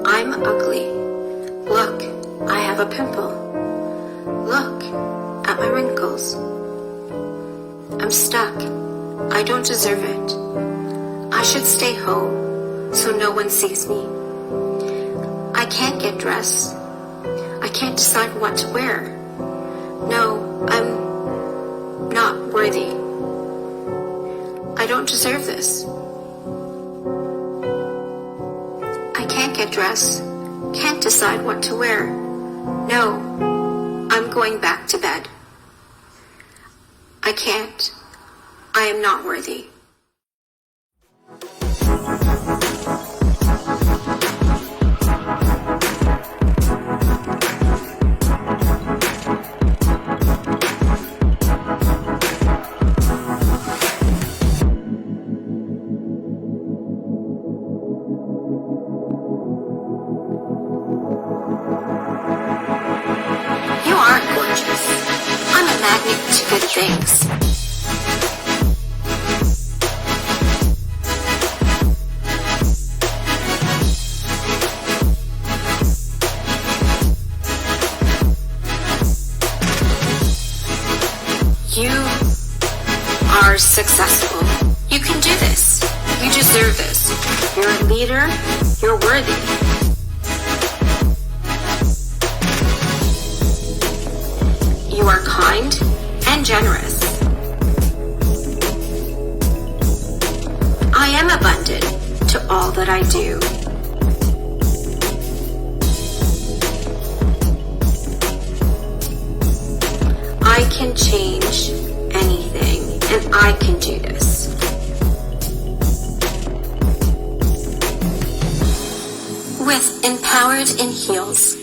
I'm ugly. Look, I have a pimple. Look at my wrinkles. I'm stuck. I don't deserve it. I should stay home so no one sees me. I can't get dressed. I can't decide what to wear. No, I'm not worthy. I don't deserve this. I can't get dressed. Can't decide what to wear. No, I'm going back to bed. I can't. I am not worthy. You aren't gorgeous. I'm a magnet to good things. You are successful. You can do this. You deserve this. You're a leader. You're worthy. You are kind and generous. I am abundant to all that I do. I can change anything, and I can do this. With Empowered in Heels.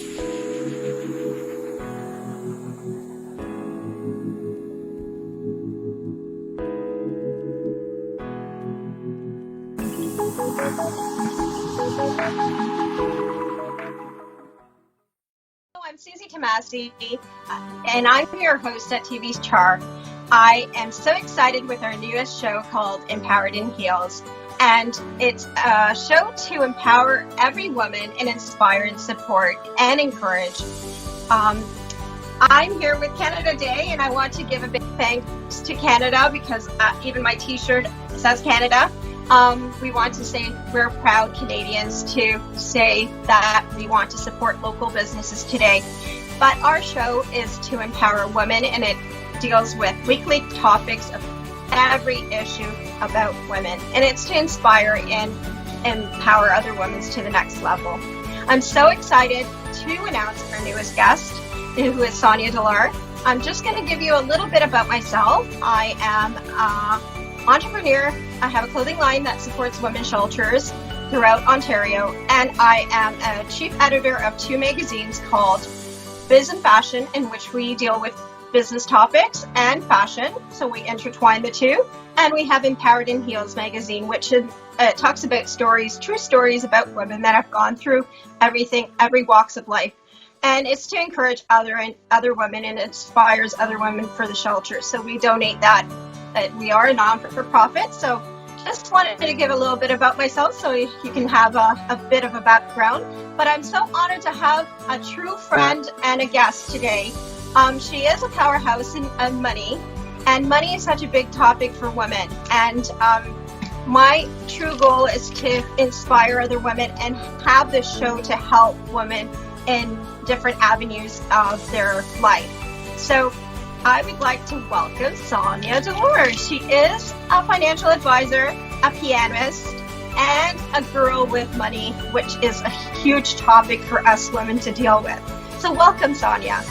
I'm Suzy Tamasy, and I'm your host at Tvchaar. I am so excited with our newest show called Empowered in Heels, and it's a show to empower every woman and inspire and support and encourage. I'm here with Canada Day, and I want to give a big thanks to Canada because even my t-shirt says Canada. We want to say we're proud Canadians to say that we want to support local businesses today. But our show is to empower women, and it deals with weekly topics of every issue about women. And it's to inspire and empower other women to the next level. I'm so excited to announce our newest guest, who is SONIA DOLAR. I'm just going to give you a little bit about myself. I am an entrepreneur. I have a clothing line that supports women's shelters throughout Ontario, and I am a chief editor of two magazines called Biz and Fashion, in which we deal with business topics and fashion, so we intertwine the two. And we have Empowered in Heels magazine, which talks about stories, true stories about women that have gone through everything, every walks of life. And it's to encourage other women and inspires other women for the shelter. So we donate that. We are a non-for-profit, so just wanted to give a little bit about myself so you can have a bit of a background. But I'm so honored to have a true friend and a guest today. She is a powerhouse in money, and money is such a big topic for women. And my true goal is to inspire other women and have this show to help women in different avenues of their life. So I would like to welcome SONIA DOLAR. She is a financial advisor, a pianist, and a girl with money, which is a huge topic for us women to deal with. So welcome, SONIA.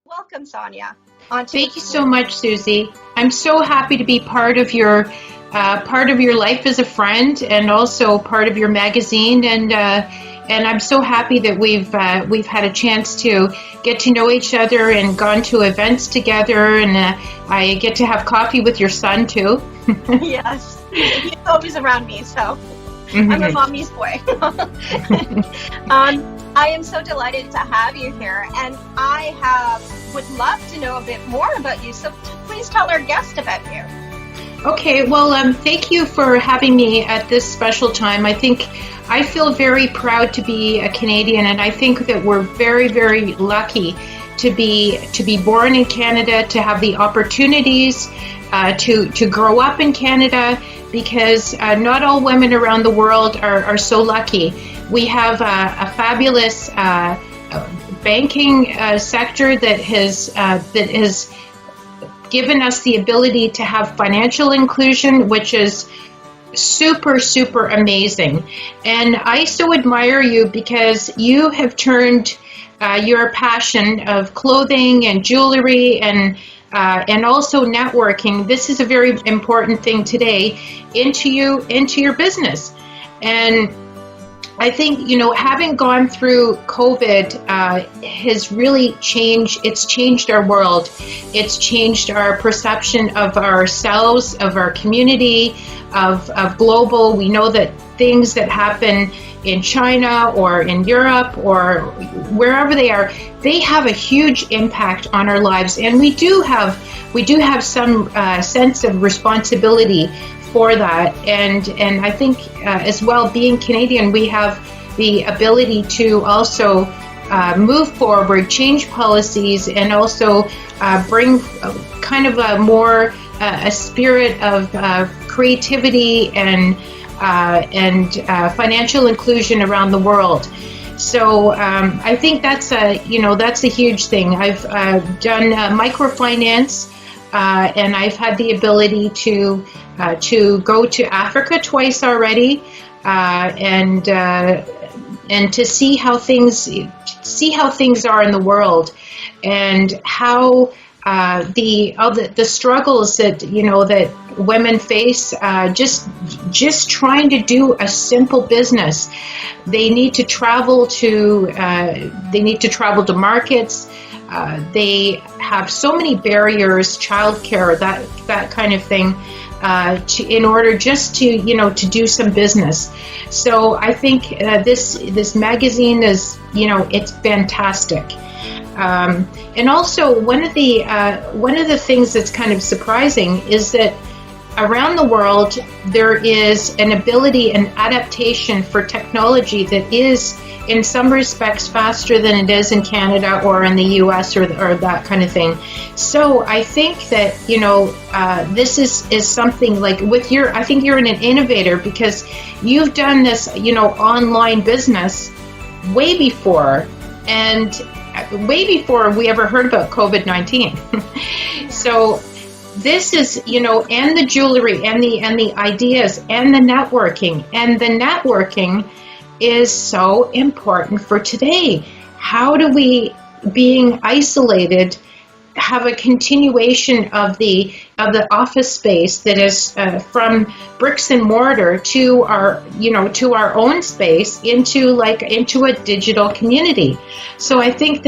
Welcome, SONIA. Thank you so much, Suzy. I'm so happy to be part of your life as a friend, and also part of your magazine. And I'm so happy that we've had a chance to get to know each other and gone to events together. And I get to have coffee with your son too. Yes, he's always around me, so I'm a mommy's boy. I am so delighted to have you here, and would love to know a bit more about you. So please tell our guest about you. Okay, well, thank you for having me at this special time. I feel very proud to be a Canadian, and I think that we're very, very lucky to be born in Canada, to have the opportunities to grow up in Canada, because not all women around the world are so lucky. We have a fabulous banking sector that has given us the ability to have financial inclusion, which is super, super amazing. And I so admire you because you have turned your passion of clothing and jewelry and also networking. This is a very important thing today into your business. And I think, having gone through COVID has really changed our world. It's changed our perception of ourselves, of our community, of global. We know that things that happen in China or in Europe or wherever they have a huge impact on our lives. And we do have some sense of responsibility for that, and I think as well, being Canadian, we have the ability to also move forward, change policies, and also bring kind of a spirit of creativity and financial inclusion around the world. So I think that's a huge thing. I've done microfinance. And I've had the ability to go to Africa twice already, and to see how things are in the world, and how the struggles that women face, just trying to do a simple business. They need to travel to markets. They have so many barriers, childcare, that kind of thing, in order just to do some business. So I think this magazine is, it's fantastic. And also one of the things that's kind of surprising is that around the world there is an ability and adaptation for technology that is, in some respects, faster than it is in Canada or in the US or that kind of thing. So I think that, this is something like I think you're an innovator, because you've done this, online business way before we ever heard about COVID-19. So this is, and the jewelry and the ideas and the networking, is so important for today. How do we, being isolated, have a continuation of the office space that is from bricks and mortar to our own space into a digital community? So I think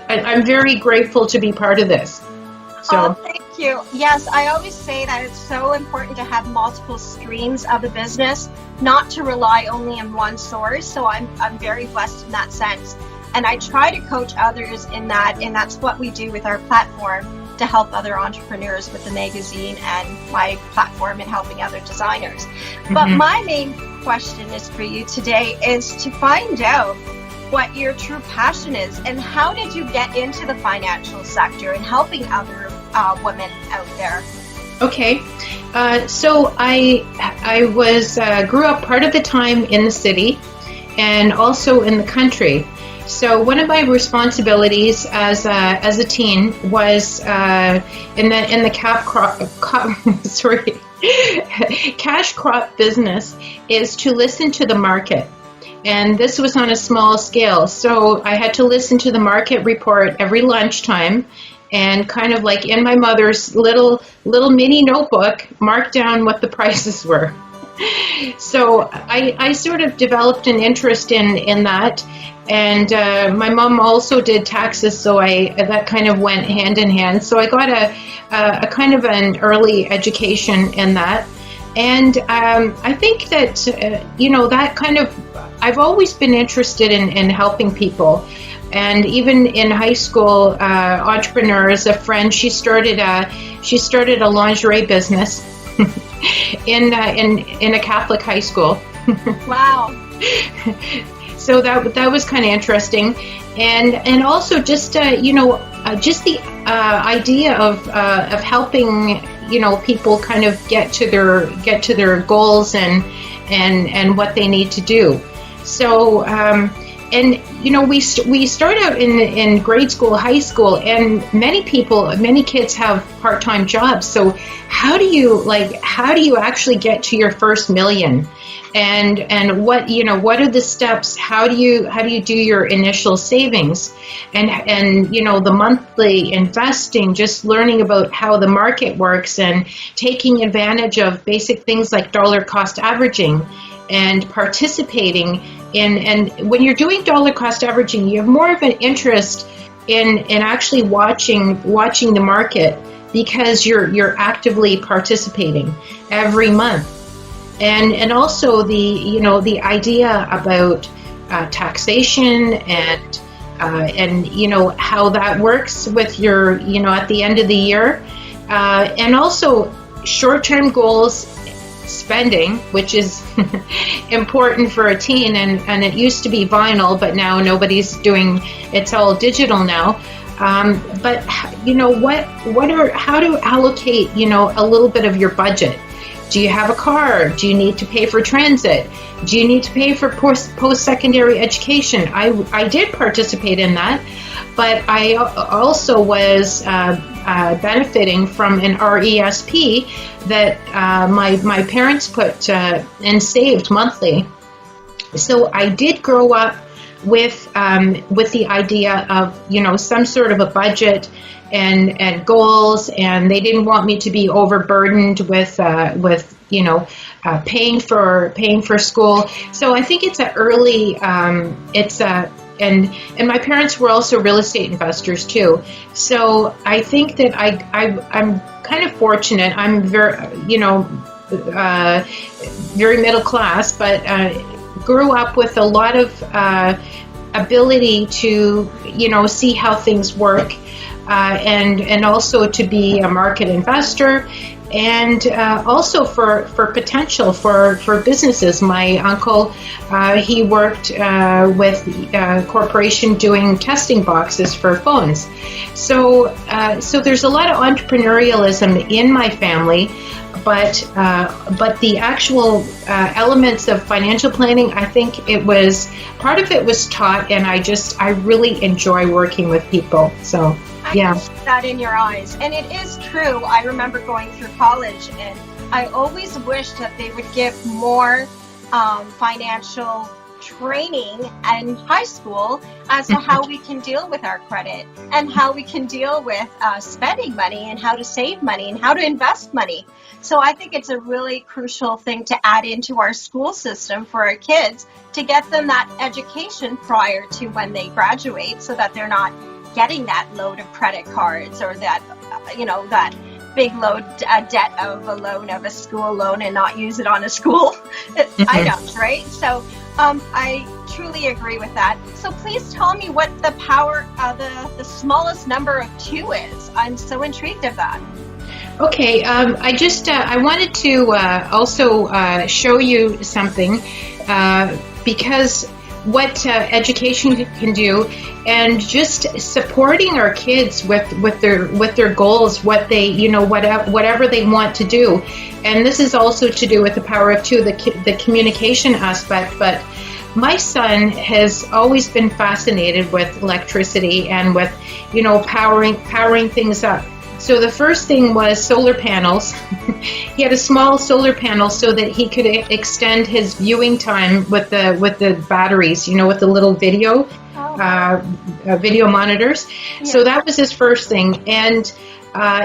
I'm very grateful to be part of this. So. Thank you. Yes, I always say that it's so important to have multiple streams of the business, not to rely only on one source. So I'm very blessed in that sense. And I try to coach others in that, and that's what we do with our platform, to help other entrepreneurs with the magazine and my platform in helping other designers. Mm-hmm. But my main question is for you today is to find out what your true passion is, and how did you get into the financial sector and helping other women out there? Okay, so I grew up part of the time in the city and also in the country. So one of my responsibilities as a teen was in the cash crop business is to listen to the market. And this was on a small scale. So I had to listen to the market report every lunchtime, and kind of like in my mother's little mini notebook, mark down what the prices were. So I sort of developed an interest in that. And my mom also did taxes, so that kind of went hand in hand. So I got a kind of an early education in that. And I think that, that kind of, I've always been interested in helping people. And even in high school, entrepreneurs, a friend, she started a lingerie business in a Catholic high school. Wow. So that was kind of interesting, and also just just the idea of helping people kind of get to their goals and what they need to do. So we start out in grade school, high school, and many kids have part-time jobs. So how do you actually get to your first million? And what are the steps? How do you do your initial savings, and the monthly investing, just learning about how the market works and taking advantage of basic things like dollar cost averaging and participating in. And when you're doing dollar cost averaging, you have more of an interest in actually watching the market, because you're actively participating every month. And also the idea about taxation and how that works with your at the end of the year, and also short-term goals, spending, which is important for a teen, and it used to be vinyl, but now nobody's doing, it's all digital now. But how to allocate a little bit of your budget. Do you have a car? Do you need to pay for transit? Do you need to pay for post-secondary education? I did participate in that, but I also was benefiting from an RESP that my parents put and saved monthly. So I did grow up with the idea of some sort of a budget and goals, and they didn't want me to be overburdened with paying for school. So I think it's and my parents were also real estate investors too. So I think that I'm kind of fortunate. I'm very middle class, but grew up with a lot of ability to see how things work. And also to be a market investor, and also for potential for businesses. My uncle, he worked with a corporation doing testing boxes for phones. So there's a lot of entrepreneurialism in my family, but the actual elements of financial planning, I think part of it was taught, and I really enjoy working with people. So. Yeah. I see that in your eyes. And it is true. I remember going through college, and I always wished that they would give more financial training in high school as to how we can deal with our credit, and how we can deal with spending money, and how to save money, and how to invest money. So I think it's a really crucial thing to add into our school system for our kids, to get them that education prior to when they graduate, so that they're not getting that load of credit cards, or that that big load debt of a loan, of a school loan, and not use it on a school items, right? So I truly agree with that. So please tell me what the power of the smallest number of 2 is. I'm so intrigued of that. Okay, I wanted to also show you something, because what education can do, and just supporting our kids with their goals, what they whatever they want to do. And this is also to do with the power of 2, the communication aspect. But my son has always been fascinated with electricity and with powering things up. So the first thing was solar panels. He had a small solar panel so that he could extend his viewing time with the batteries, with the little video monitors. Yeah. So that was his first thing. And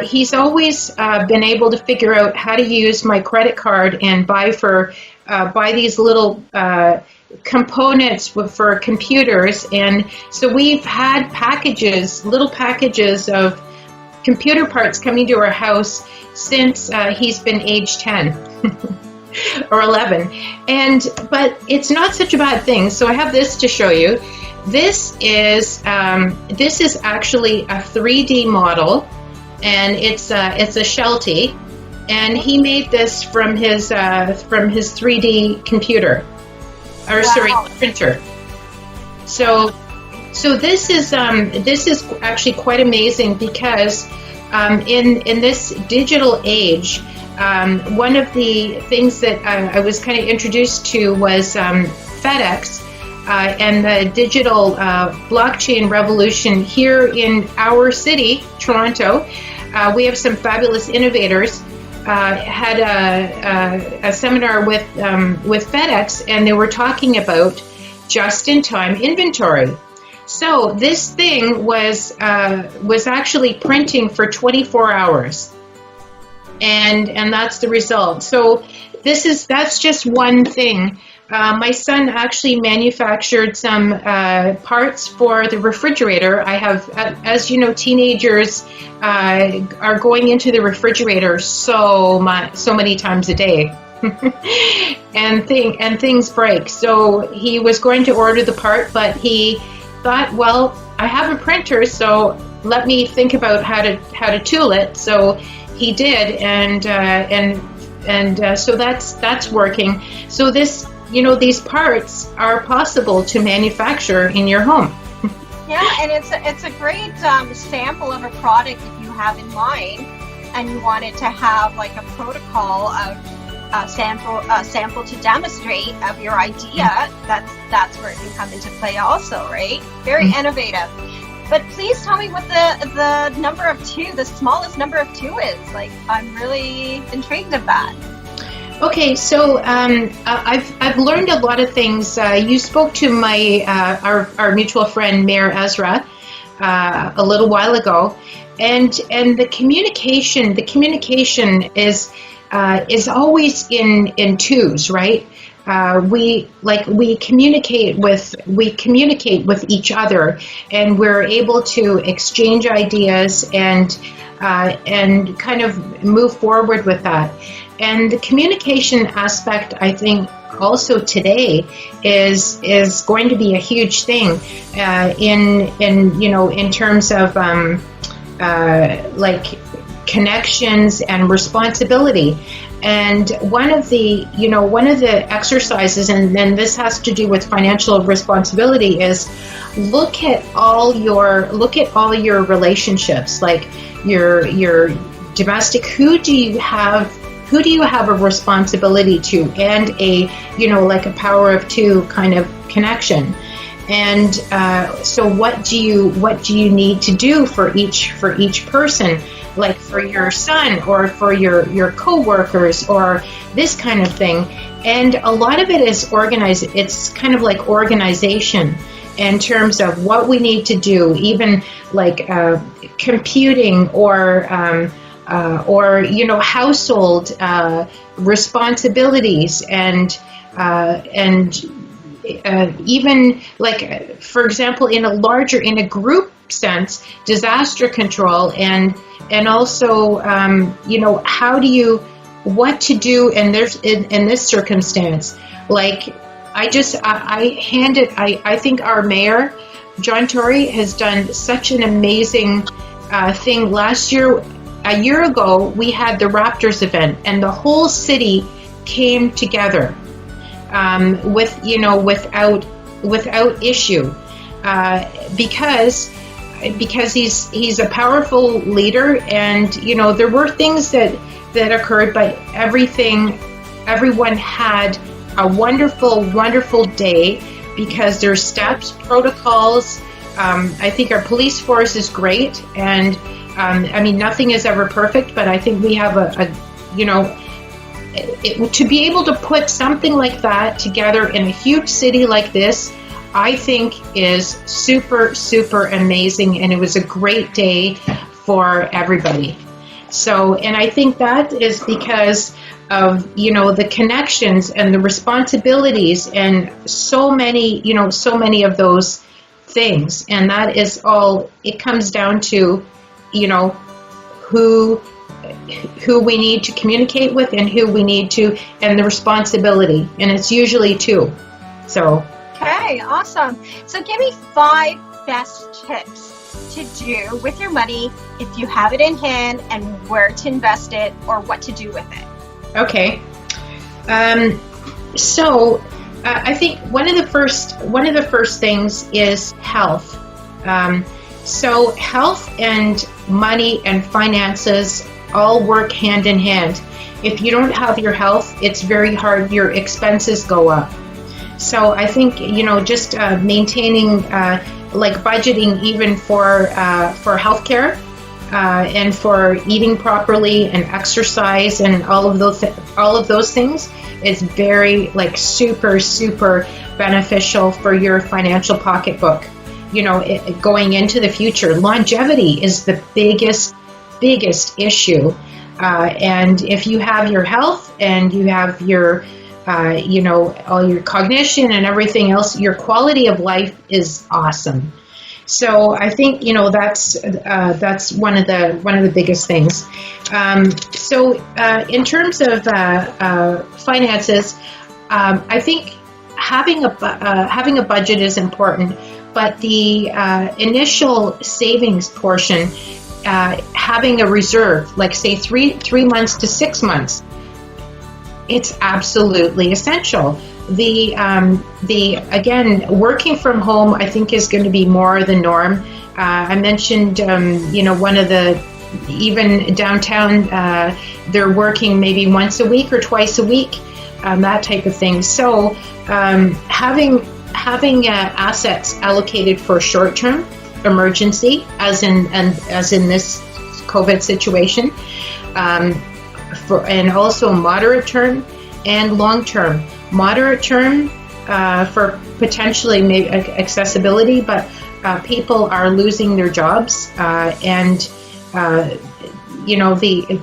he's always been able to figure out how to use my credit card and buy these little components for computers. And so we've had little packages of computer parts coming to our house since he's been age 10 or 11. But it's not such a bad thing. So I have this to show you. This is actually a 3D model, and it's a Sheltie, and he made this from his 3D computer, or wow. sorry, printer. So this is actually quite amazing, because in this digital age, one of the things that I was kind of introduced to was FedEx. And the digital blockchain revolution here in our city, Toronto. We have some fabulous innovators. Had a seminar with FedEx, and they were talking about just-in-time inventory. So this thing was actually printing for 24 hours, and that's the result. So that's just one thing. My son actually manufactured some parts for the refrigerator. I have, as you know, teenagers are going into the refrigerator so many times a day, and things break. So he was going to order the part, but he thought, well, I have a printer, so let me think about how to tool it. So he did, and so that's working. So these parts are possible to manufacture in your home. Yeah, and it's a great sample of a product if you have in mind, and you wanted to have like a protocol of sample to demonstrate of your idea. That's where it can come into play also, right? Very innovative. But please tell me what the number of 2, the smallest number of 2 is. Like, I'm really intrigued of that. Okay, so I've learned a lot of things. You spoke to my our mutual friend Mayor Ezra a little while ago, and the communication is always in twos, right? We communicate with each other, and we're able to exchange ideas and kind of move forward with that. And the communication aspect, I think, also today is going to be a huge thing in terms of like connections and responsibility. And one of the exercises, and this has to do with financial responsibility, is look at all your relationships, like your domestic. Who do you have a responsibility to, and a power of 2 kind of connection. And so what do you need to do for each person, like for your son or for your co-workers or this kind of thing. And a lot of it is organized. It's kind of like organization in terms of what we need to do, even like computing or household responsibilities, and even like, for example, in a group sense, disaster control, and also what to do in this circumstance. Like I think our mayor John Tory has done such an amazing thing. A year ago, we had the Raptors event, and the whole city came together without issue, because he's a powerful leader, and there were things that occurred, but everyone had a wonderful day, because there's steps, protocols. I think our police force is great, and nothing is ever perfect, but I think we have to be able to put something like that together in a huge city like this, I think is super, super amazing, and it was a great day for everybody. So, and I think that is because of, the connections and the responsibilities and so many of those things. And that is all, it comes down to, who we need to communicate with and who we need to, and the responsibility. And it's usually two. So. Okay, awesome. So give me 5 best tips to do with your money if you have it in hand, and where to invest it or what to do with it. Okay. So I think one of the first things is health. So health and money and finances all work hand in hand. If you don't have your health, it's very hard. Your expenses go up. So I think, just maintaining, like budgeting even for healthcare, and for eating properly and exercise and all of those things is very, like, super beneficial for your financial pocketbook. Going into the future, longevity is the biggest issue. And if you have your health and you have your all your cognition and everything else, your quality of life is awesome. So I think that's one of the biggest things. So in terms of finances, I think having a budget is important, but the initial savings portion, having a reserve, like say 3 months to 6 months, it's absolutely essential. Again, working from home, I think, is going to be more the norm. I mentioned, one of the, even downtown, they're working maybe once a week or twice a week, that type of thing. So having assets allocated for short-term emergency, as in this COVID situation, and also moderate term and long term. Moderate term for potentially maybe accessibility, but people are losing their jobs, and the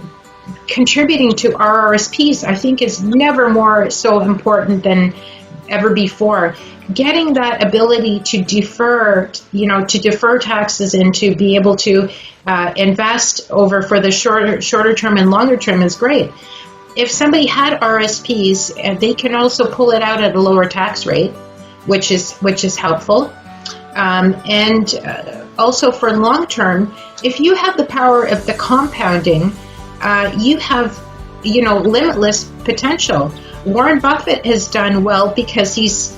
contributing to RRSPs, I think, is never more so important than ever before. Getting that ability to defer taxes and to be able to invest over for the shorter term and longer term is great. If somebody had RSPs, they can also pull it out at a lower tax rate, which is helpful. And also for long term, if you have the power of the compounding, you have limitless potential. Warren Buffett has done well because he's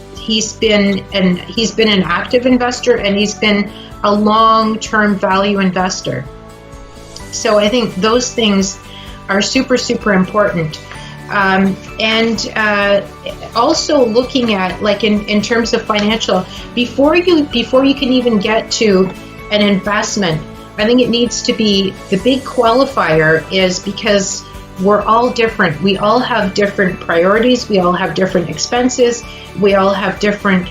been an active investor, and he's been a long-term value investor. So I think those things are super important. And also looking at, like, in terms of financial, before you can even get to an investment, I think it needs to be, the big qualifier is, because we're all different. We all have different priorities. We all have different expenses. We all have different,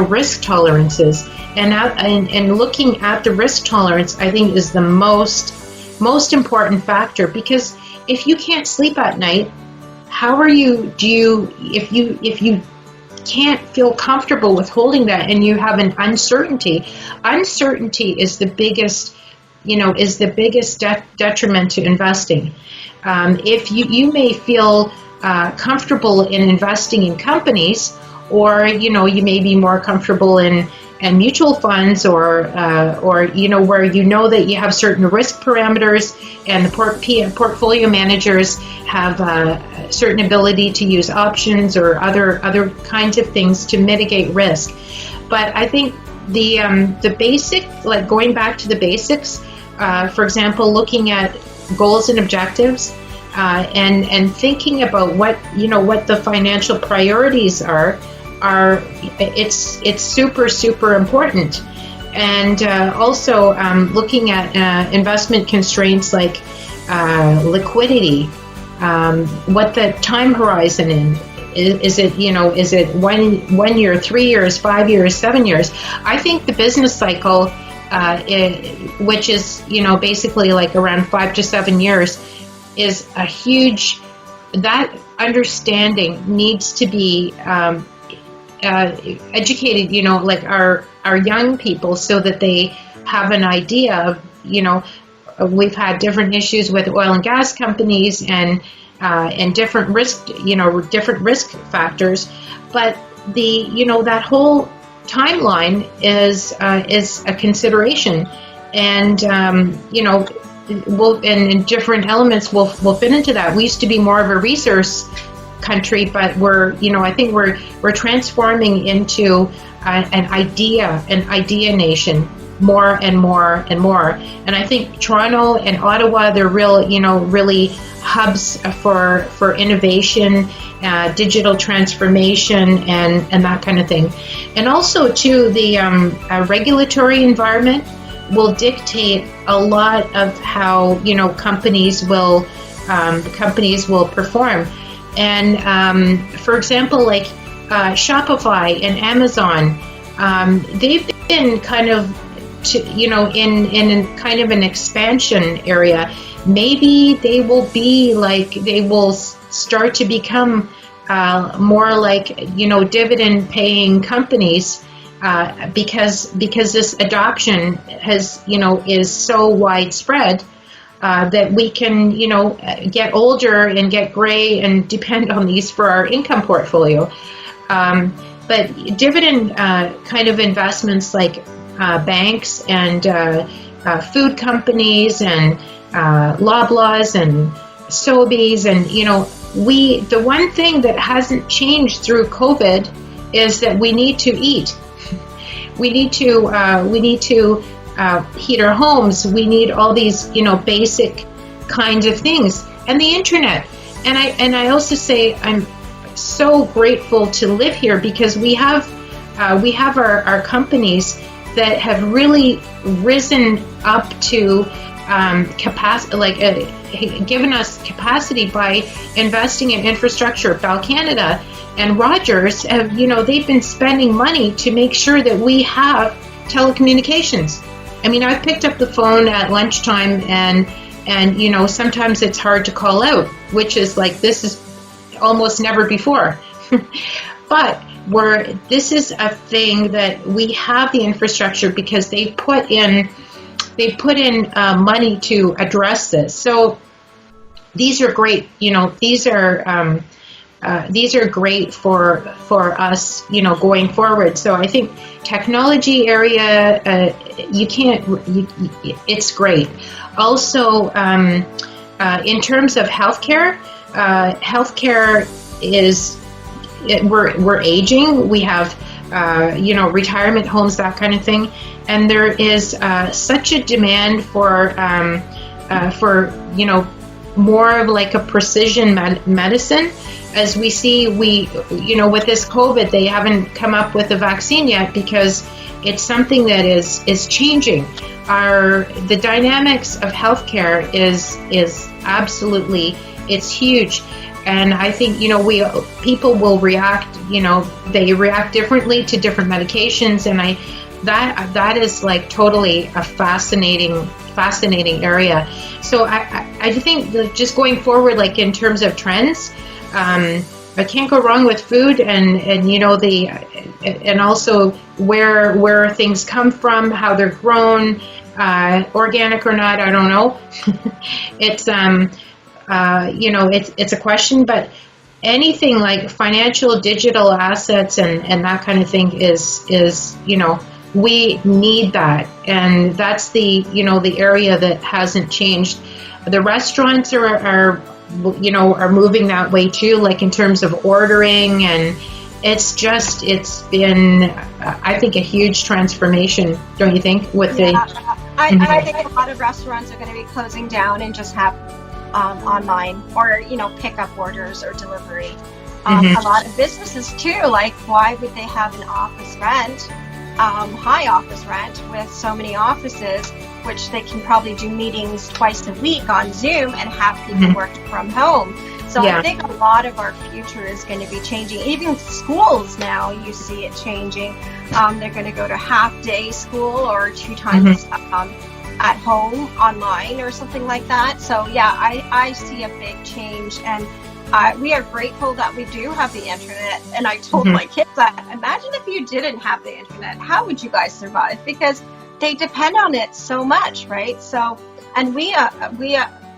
risk tolerances. And looking at the risk tolerance, I think, is the most important factor. Because if you can't sleep at night, if you can't feel comfortable with holding that, and you have an uncertainty is the biggest detriment to investing. If you may feel comfortable in investing in companies, or you may be more comfortable in mutual funds, or where that you have certain risk parameters, and the portfolio managers have a certain ability to use options or other kinds of things to mitigate risk. But I think the basic, like going back to the basics, for example, looking at goals and objectives, and thinking about what the financial priorities are it's super important. And also looking at investment constraints like liquidity, what the time horizon is it 1 year, 3 years, 5 years, 7 years? I think the business cycle which is, basically like around 5 to 7 years, is a huge, that understanding needs to be educated, like our young people, so that they have an idea of, we've had different issues with oil and gas companies and different risk factors, but that whole timeline is a consideration, and and different elements will fit into that. We used to be more of a resource country, but I think we're transforming into an idea nation, more and more and more. And I think Toronto and Ottawa, they're really hubs for innovation, digital transformation, and that kind of thing. And also too, the regulatory environment will dictate a lot of how companies will perform. And for example, like Shopify and Amazon, they've been kind of in kind of an expansion area. Maybe they will start to become more like dividend paying companies, because this adoption is so widespread that we can get older and get gray and depend on these for our income portfolio. But dividend kind of investments like banks and food companies and Loblaws and Sobeys, and the one thing that hasn't changed through COVID is that we need to eat. We need to heat our homes. We need all these basic kinds of things, and the internet. And I also say I'm so grateful to live here, because we have our companies that have really risen up to capacity, given us capacity by investing in infrastructure. Bell Canada and Rogers have, they've been spending money to make sure that we have telecommunications. I mean, I've picked up the phone at lunchtime, and sometimes it's hard to call out, which is like, this is almost never before. But this is a thing that we have the infrastructure, because they put in money to address this. So these are great. These are great for us, going forward. So I think technology area, it's great. Also, in terms of healthcare, is, we're aging. We have retirement homes, that kind of thing, and there is such a demand for more of like a precision medicine. As we see, with this COVID, they haven't come up with a vaccine yet, because it's something that is changing. The dynamics of healthcare is absolutely, it's huge. And I think, people will react, they react differently to different medications. And that is like totally a fascinating area. So I think that just going forward, like in terms of trends, I can't go wrong with food, and and also where things come from, how they're grown, organic or not, I don't know. It's it's a question, but anything like financial digital assets and that kind of thing is we need that, and that's the area that hasn't changed. The restaurants are moving that way too, like in terms of ordering, and it's been I think a huge transformation, don't you think? With I think a lot of restaurants are going to be closing down and just have online or pick up orders or delivery. A lot of businesses too, like, why would they have an office rent, high office rent with so many offices, which they can probably do meetings twice a week on Zoom and have people work from home. So I think a lot of our future is going to be changing. Even schools now, you see it changing. They're going to go to half-day school or 2 times at home online or something like that. So yeah, I see a big change, and we are grateful that we do have the internet. And I told my kids that, imagine if you didn't have the internet, how would you guys survive? Because they depend on it so much, right? So, and we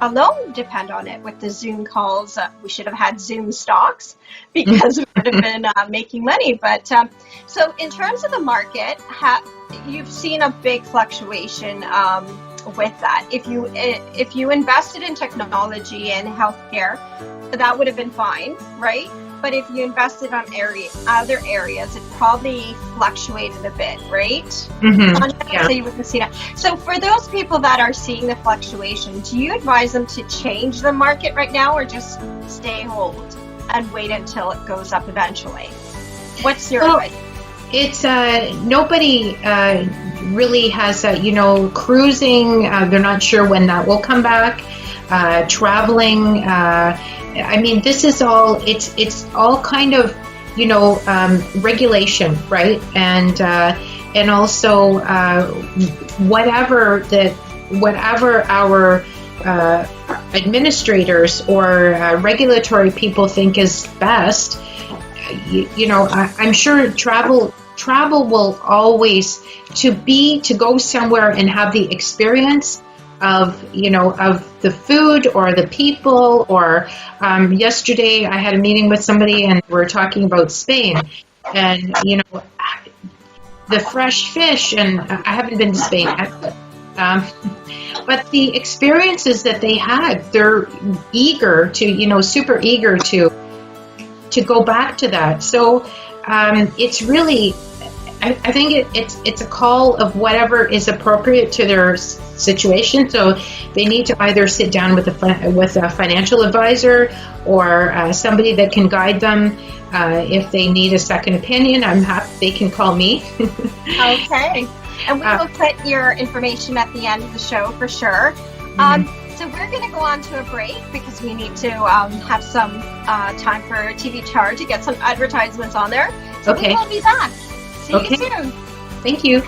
alone depend on it with the Zoom calls. We should have had Zoom stocks because we would have been making money. But so in terms of the market, you've seen a big fluctuation with that. If you invested in technology and healthcare, that would have been fine, right? But if you invested on other areas, it probably fluctuated a bit, right? So you wouldn't see that. So for those people that are seeing the fluctuation, do you advise them to change the market right now, or just stay hold and wait until it goes up eventually? What's your advice? It's nobody really has cruising. They're not sure when that will come back. Traveling. I mean, this is all. It's all kind of regulation, right? And also whatever our administrators or regulatory people think is best. I'm sure travel will always to go somewhere and have the experience of the food or the people. Or yesterday I had a meeting with somebody and we're talking about Spain, and the fresh fish, and I haven't been to Spain yet, but the experiences that they had, they're eager to super eager to go back to that. So it's really, I think it's a call of whatever is appropriate to their situation. So they need to either sit down with a financial advisor or somebody that can guide them. If they need a second opinion, I'm happy they can call me. Okay, and we will put your information at the end of the show for sure. So we're going to go on to a break because we need to have some time for Tvchaar to get some advertisements on there. So we will be back. See you soon. Thank you.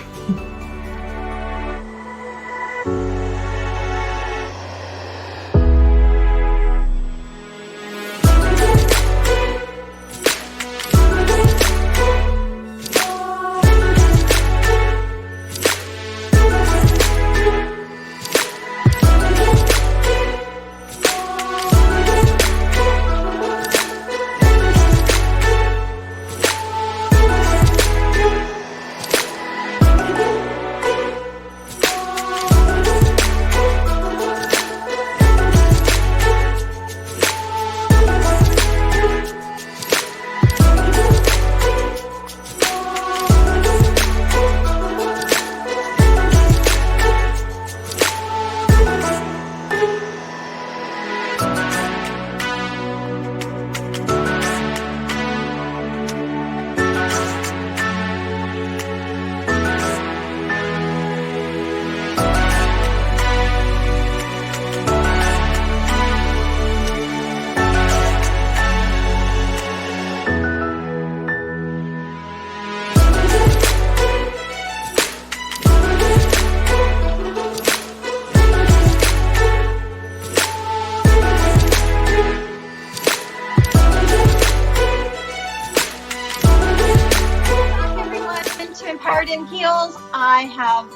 I have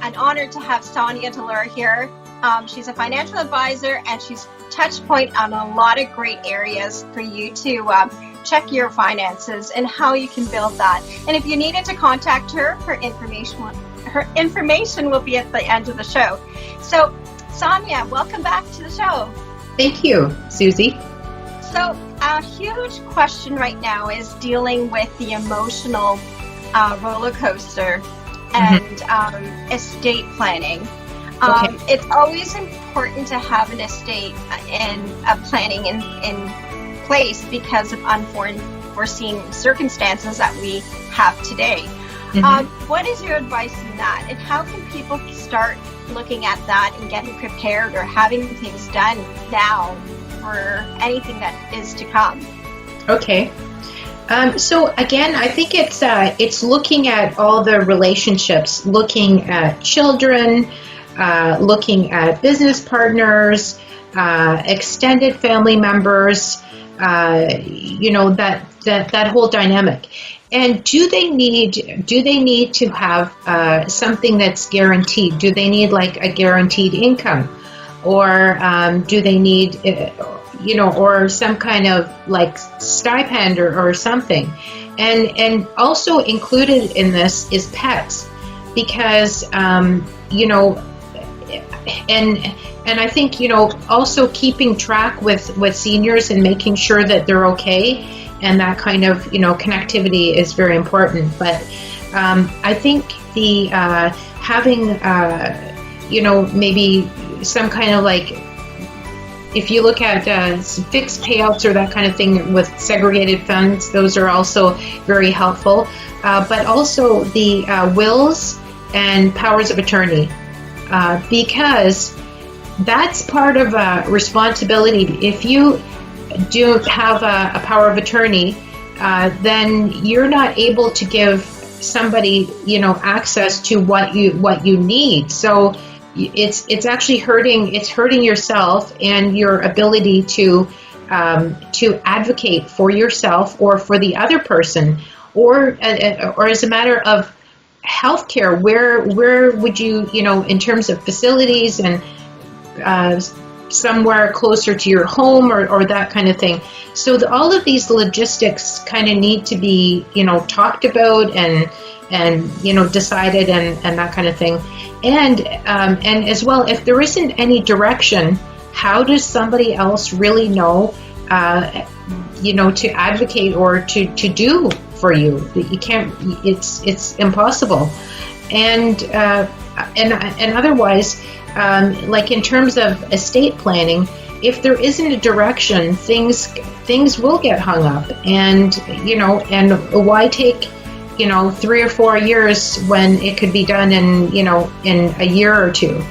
an honor to have SONIA DOLAR here. She's a financial advisor, and she's touch point on a lot of great areas for you to check your finances and how you can build that. And if you needed to contact her, her information will be at the end of the show. So, Sonia, welcome back to the show. Thank you, Suzy. So, a huge question right now is dealing with the emotional roller coaster and estate planning. It's always important to have an estate and a planning in place because of unforeseen circumstances that we have today. What is your advice in that, and how can people start looking at that and getting prepared or having things done now for anything that is to come? Okay. So again, I think it's looking at all the relationships, looking at children, looking at business partners, extended family members, that whole dynamic. And do they need to have something that's guaranteed? Do they need like a guaranteed income, or do they need or some kind of like stipend or something? And also included in this is pets, because and I think also keeping track with seniors and making sure that they're okay, and that kind of connectivity is very important. But I think the having maybe some kind of like, if you look at fixed payouts or that kind of thing with segregated funds, those are also very helpful. But also the wills and powers of attorney, because that's part of a responsibility. If you do have a power of attorney, then you're not able to give somebody access to what you need. So it's actually hurting yourself and your ability to advocate for yourself or for the other person, or as a matter of healthcare, where would you in terms of facilities and somewhere closer to your home or that kind of thing. So all of these logistics kind of need to be talked about and decided and that kind of thing. And as well, if there isn't any direction, how does somebody else really know to advocate or to do for you? You can't. It's impossible. And otherwise, like in terms of estate planning, if there isn't a direction, things will get hung up. And why take 3 or 4 years when it could be done in a year or two?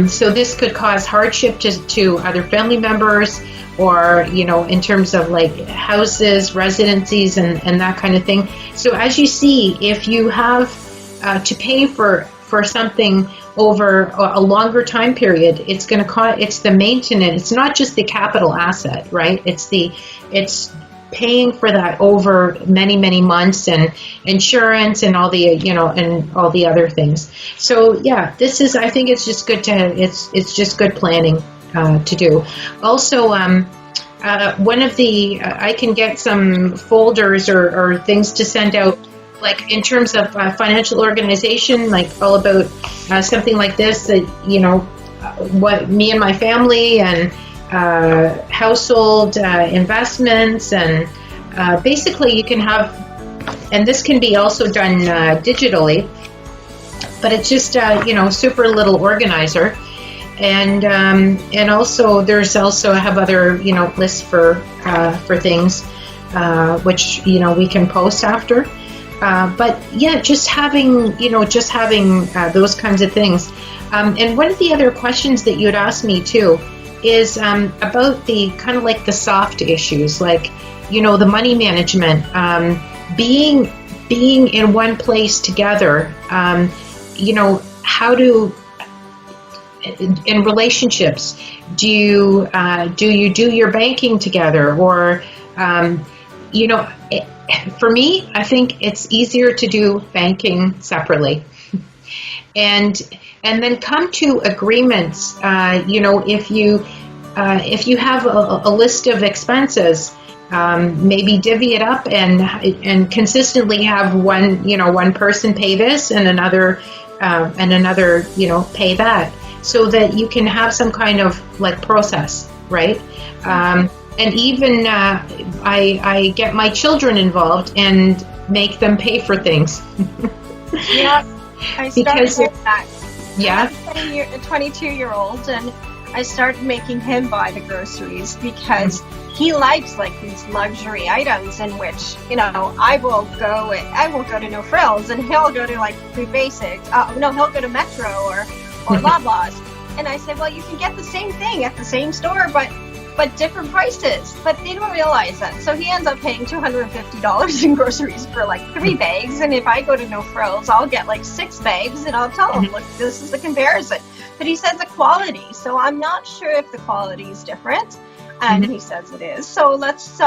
So this could cause hardship to other family members, or in terms of like houses, residencies, and that kind of thing. So as you see, if you have to pay for something over a longer time period, it's going to cost. It's the maintenance. It's not just the capital asset, right? It's paying for that over many months, and insurance and all the and all the other things. So yeah, I think it's just good it's just good planning to do. Also, one of the I can get some folders or things to send out, like in terms of financial organization, like all about something like this, that what me and my family and household investments, and basically you can have, and this can be also done digitally, but it's just super little organizer. And also there's also, I have other lists for things which we can post after. But yeah, just having those kinds of things. And one of the other questions that you had asked me too is about the kind of like the soft issues, like the money management, being in one place together. How do, in relationships, do you do your banking together, or for me, I think it's easier to do banking separately, and then come to agreements. If you have a list of expenses, maybe divvy it up and consistently have one person pay this and another pay that, so that you can have some kind of like process, right? And even I get my children involved and make them pay for things. Yeah, I started with that. Yeah. I'm a 22-year-old, and I started making him buy the groceries because he likes like these luxury items, in which I will go to No Frills, and he'll go to like Food Basics. He'll go to Metro or Loblaws. And I said, well, you can get the same thing at the same store, but but different prices. But they don't realize that. So he ends up paying $250 in groceries for like 3 bags. And if I go to No Frills, I'll get like 6 bags, and I'll tell him, look, this is the comparison. But he says the quality. So I'm not sure if the quality is different. And he says it is. So let's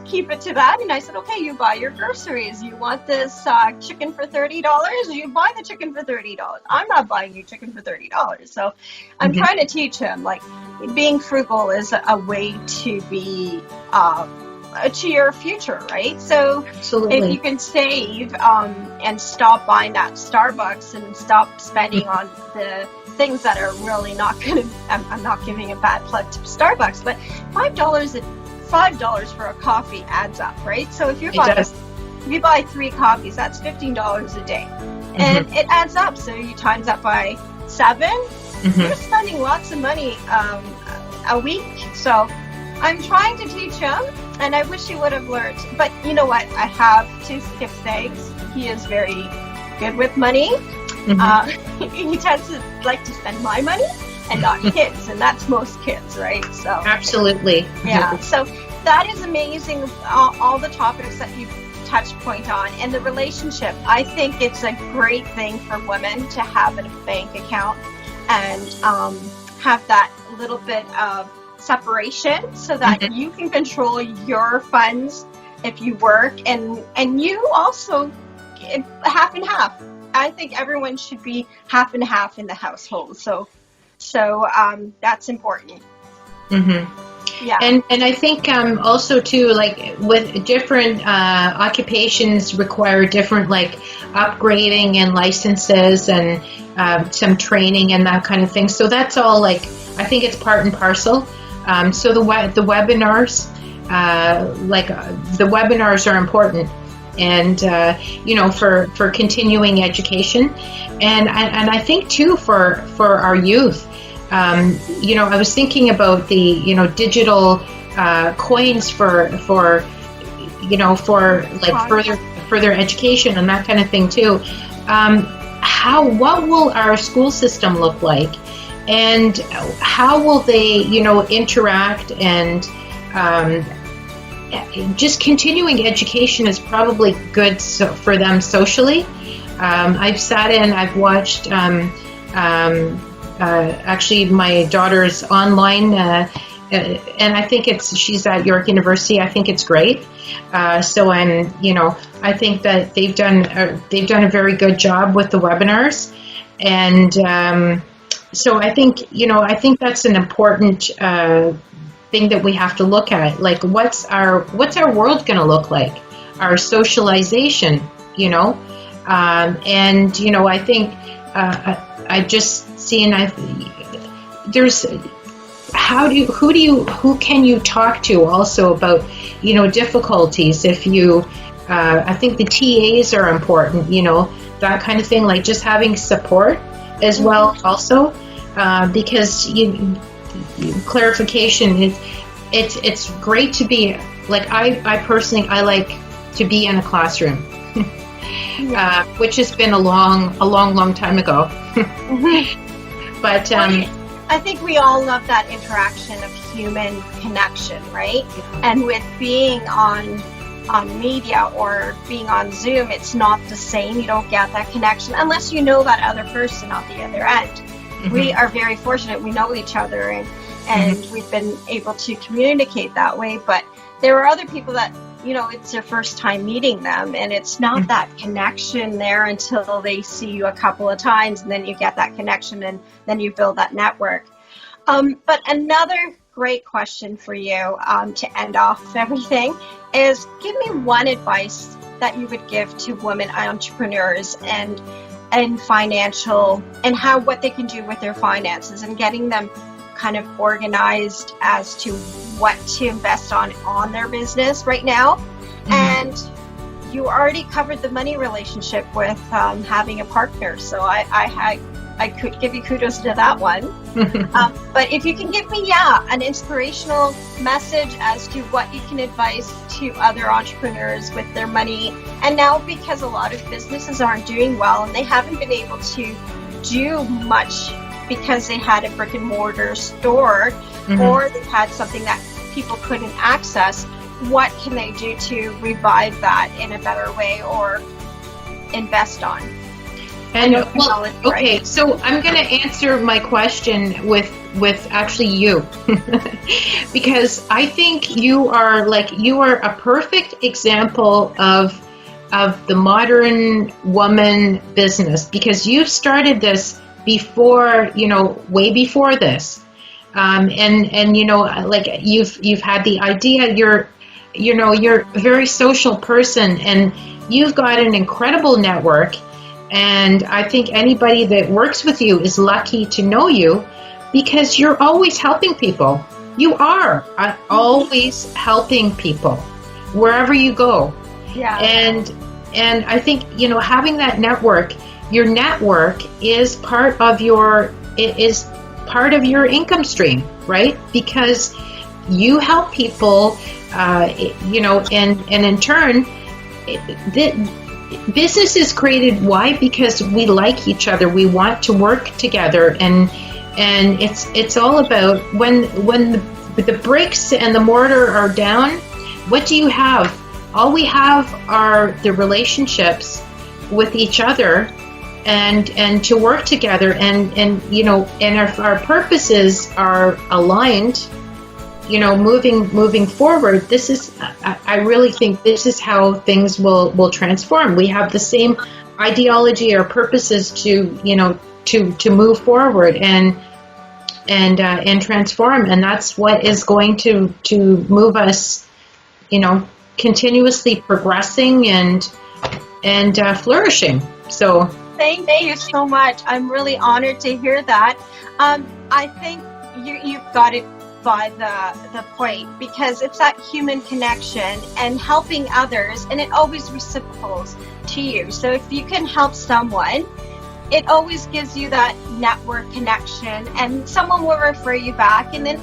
keep it to that. And I said, okay, you buy your groceries. You want this chicken for $30? You buy the chicken for $30. I'm not buying you chicken for $30. So I'm trying to teach him, like, being frugal is a way to be to your future, right? So Absolutely. if you can save and stop buying that Starbucks and stop spending on the things that are really not going to, I'm not giving a bad plug to Starbucks, but $5 for a coffee adds up, right? So if you buy 3 coffees, that's $15 a day, and it adds up. So you times that by 7, you're spending lots of money a week. So I'm trying to teach him, and I wish he would have learned. But you know what? I have 2 skip eggs. He is very good with money. He tends to like to spend my money and not kids, and that's most kids, right? So Absolutely. yeah. So that is amazing. All the topics that you've touched point on, and the relationship. I think it's a great thing for women to have a bank account and have that little bit of separation, so that you can control your funds if you work, and you also half and half. I think everyone should be half and half in the household. So that's important. Yeah. And I think also too, like with different occupations require different like upgrading and licenses and some training and that kind of thing. So that's all like, I think it's part and parcel. So the webinars, the webinars are important. And for continuing education, and I think too for our youth, I was thinking about the digital coins for like further education and that kind of thing too. What will our school system look like, and how will they interact, and just continuing education is probably good for them socially. I've watched actually my daughter's online, and I think she's at York University. I think it's great. So I think that they've done a very good job with the webinars, and so I think that's an important thing that we have to look at. Like, what's our world going to look like? Our socialization, and I think I just seen there's who can you talk to also about difficulties. If you I think the TAs are important, that kind of thing, like just having support as well also, because clarification, it's great to be like, I personally like to be in a classroom, which has been a long time ago. But I think we all love that interaction of human connection, right? And with being on media or being on Zoom, it's not the same. You don't get that connection unless you know that other person on the other end. We are very fortunate. We know each other, and we've been able to communicate that way. But there are other people that, it's their first time meeting them, and it's not that connection there until they see you a couple of times, and then you get that connection, and then you build that network. But another great question for you to end off everything is, give me one advice that you would give to women entrepreneurs and financial, and what they can do with their finances and getting them kind of organized as to what to invest on their business right now. And you already covered the money relationship with having a partner, so I could give you kudos to that one. But if you can give me an inspirational message as to what you can advise to other entrepreneurs with their money. And now, because a lot of businesses aren't doing well and they haven't been able to do much because they had a brick and mortar store, or they've had something that people couldn't access, what can they do to revive that in a better way or invest on? And well, okay, so I'm going to answer my question with actually you, because I think you are a perfect example of the modern woman business, because you started this before, way before this, and like you've had the idea. You're a very social person, and you've got an incredible network. And I think anybody that works with you is lucky to know you, because you're always helping people. You are always helping people wherever you go. Yeah. And I think, having that network, your network is part of your income stream, right? Because you help people, and in turn, business is created. Why? Because we like each other. We want to work together, and it's all about when the bricks and the mortar are down. What do you have? All we have are the relationships with each other, and to work together, and our purposes are aligned. Moving forward, I really think this is how things will transform. We have the same ideology or purposes to move forward and transform, and that's what is going to move us, continuously progressing and flourishing. So thank you so much. I'm really honored to hear that. I think you've got it by the point, because it's that human connection and helping others, and it always reciprocates to you. So if you can help someone, it always gives you that network connection, and someone will refer you back. And then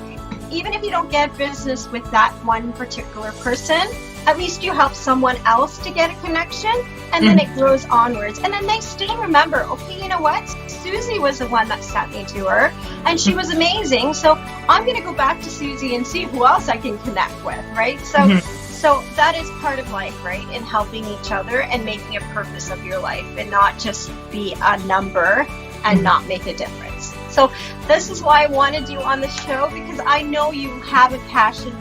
even if you don't get business with that one particular person, at least you help someone else to get a connection, and then it grows onwards. And then they still remember, okay, you know what? Suzy was the one that sent me to her, and she was amazing. So I'm going to go back to Suzy and see who else I can connect with, right? So that is part of life, right? In helping each other and making a purpose of your life, and not just be a number and not make a difference. So this is why I wanted you on the show, because I know you have a passion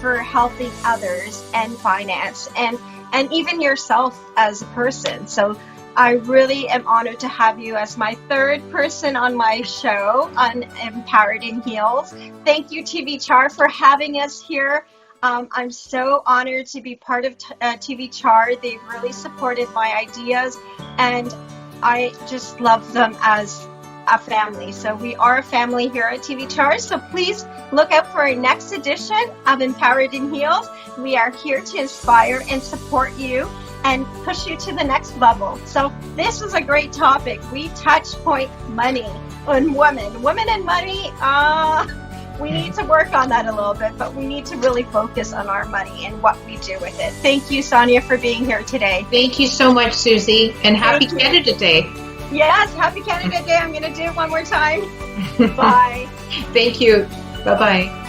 for helping others and finance and even yourself as a person. So I really am honored to have you as my third person on my show on Empowered in Heels. Thank you, Tvchaar, for having us here. I'm so honored to be part of Tvchaar. They've really supported my ideas, and I just love them as a family. So we are a family here at Tvchaar. So please look out for our next edition of Empowered in Heels. We are here to inspire and support you and push you to the next level. So this is a great topic. We touch point money and women and money. We need to work on that a little bit, but we need to really focus on our money and what we do with it. Thank you, Sonia, for being here today. Thank you so much, Suzy, and happy Canada Day. Yes, happy Canada Day. I'm going to do it one more time. Bye. Thank you. Bye-bye.